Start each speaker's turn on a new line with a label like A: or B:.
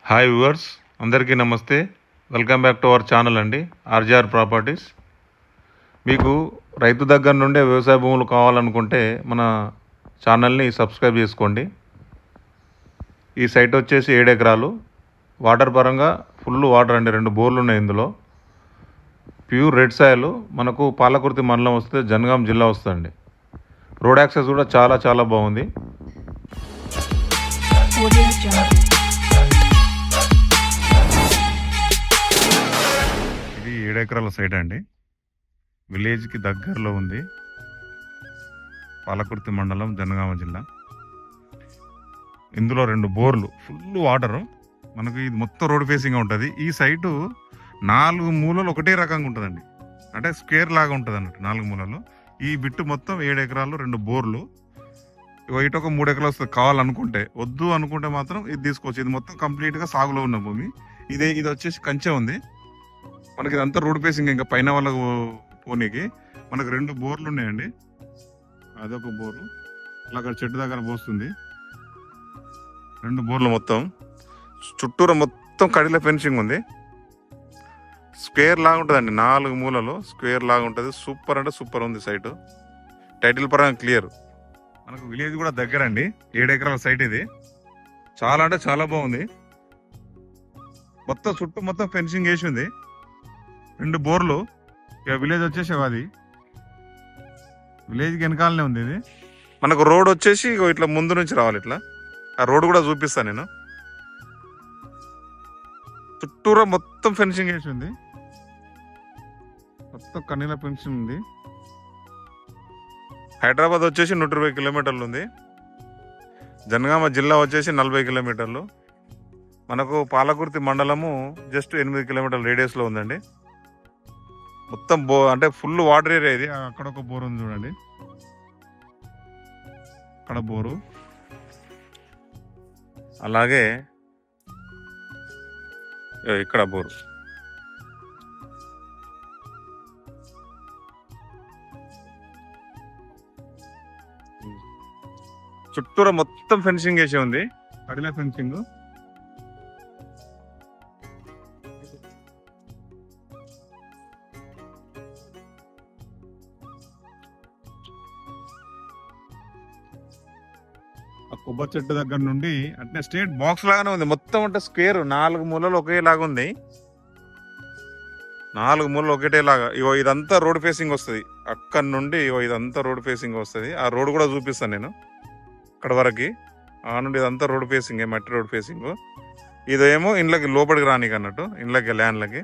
A: Hi viewers, అందరికీ నమస్తే. Welcome back to our channel అండి, ఆర్జీఆర్ ప్రాపర్టీస్. మీకు రైతు దగ్గర నుండే వ్యవసాయ భూములు కావాలనుకుంటే మన ఛానల్ని సబ్స్క్రైబ్ చేసుకోండి. ఈ సైట్ వచ్చేసి 7 ఎకరాలు. వాటర్ పరంగా ఫుల్ వాటర్ అండి, 2 బోర్లు ఉన్నాయి ఇందులో. Pure red soil. మనకు పాలకుర్తి మండలం వస్తే జనగాం జిల్లా వస్తుందండి. రోడ్ యాక్సెస్ కూడా చాలా చాలా బాగుంది. ఇది 7 ఎకరాల సైట్ అండి, విలేజ్కి దగ్గరలో ఉంది. పాలకుర్తి మండలం, జనగామ జిల్లా. ఇందులో 2 బోర్లు, ఫుల్ వాటరు. మనకు ఇది మొత్తం రోడ్ ఫేసింగ్ ఉంటుంది. ఈ సైటు 4 మూలలు ఒకటే రకంగా ఉంటుందండి, అంటే స్క్వేర్ లాగా ఉంటుంది అన్నట్టు 4 మూలలు. ఈ బిట్టు మొత్తం 7 ఎకరాలు, 2 బోర్లు. ఇటు ఒక 3 ఎకరాలు వస్తుంది కావాలనుకుంటే. వద్దు అనుకుంటే మాత్రం ఇది తీసుకోవచ్చు. ఇది మొత్తం కంప్లీట్గా సాగులో ఉన్న భూమి. ఇది వచ్చేసి కంచె ఉంది. మనకి ఇదంతా రోడ్ ఫేసింగ్. ఇంకా పైన వాళ్ళకు పోనీకి మనకు 2 బోర్లు ఉన్నాయండి. అదొక బోరు అలా అక్కడ చెట్టు దగ్గర పోస్తుంది. 2 బోర్లు మొత్తం చుట్టూరా మొత్తం కడిల ఫెన్సింగ్ ఉంది. స్క్వేర్ లాగా ఉంటుందండి, 4 మూలలు స్క్వేర్ లాగా ఉంటుంది. సూపర్ అంటే సూపర్ ఉంది సైటు. టైటిల్ పరంగా క్లియర్. మనకు విలేజ్ కూడా దగ్గర అండి. 7 ఎకరాల సైట్ ఇది. చాలా అంటే చాలా బాగుంది. మొత్తం చుట్టూ మొత్తం ఫెన్సింగ్ వేసి ఉంది. 2 బోర్లు. ఇక విలేజ్ వచ్చేసి అది విలేజ్కి వెనకాలనే ఉంది. ఇది మనకు రోడ్ వచ్చేసి ఇట్లా ముందు నుంచి రావాలి. ఇట్లా ఆ రోడ్ కూడా చూపిస్తాను నేను. చుట్టూరా మొత్తం ఫెన్సింగ్ వేసి ఉంది. మొత్తం కన్నీల ఫెన్సింగ్ ఉంది. హైదరాబాద్ వచ్చేసి 120 కిలోమీటర్లు ఉంది. జనగామ జిల్లా వచ్చేసి 40 కిలోమీటర్లు. మనకు పాలకుర్తి మండలము జస్ట్ 8 కిలోమీటర్ల రేడియస్లో ఉందండి. మొత్తం అంటే ఫుల్ వాటర్ ఏరియా ఇది. అక్కడ ఒక బోర్ ఉంది చూడండి, అక్కడ బోరు. అలాగే ఇక్కడ బోరు. చుట్టూరా మొత్తం ఫెన్సింగ్ వేసి ఉంది, అడిల ఫెన్సింగ్. కొబ్బరి చెట్టు దగ్గర నుండి అంటే స్ట్రేట్ బాక్స్ లాగానే ఉంది. మొత్తం అంటే స్క్వేర్, 4 మూలలు ఒకేలాగా ఉంది. 4 మూలలు ఒకటేలాగా. ఇదంతా రోడ్ ఫేసింగ్ వస్తుంది. అక్కడ నుండి ఇదంతా రోడ్ ఫేసింగ్ వస్తుంది. ఆ రోడ్ కూడా చూపిస్తాను నేను అక్కడ వరకు. ఆ నుండి ఇదంతా రోడ్ ఫేసింగ్, మట్టి రోడ్ ఫేసింగ్. ఇదేమో ఇండ్లకి లోపలికి రానికి అన్నట్టు, ఇండ్లకి ల్యాండ్లకి.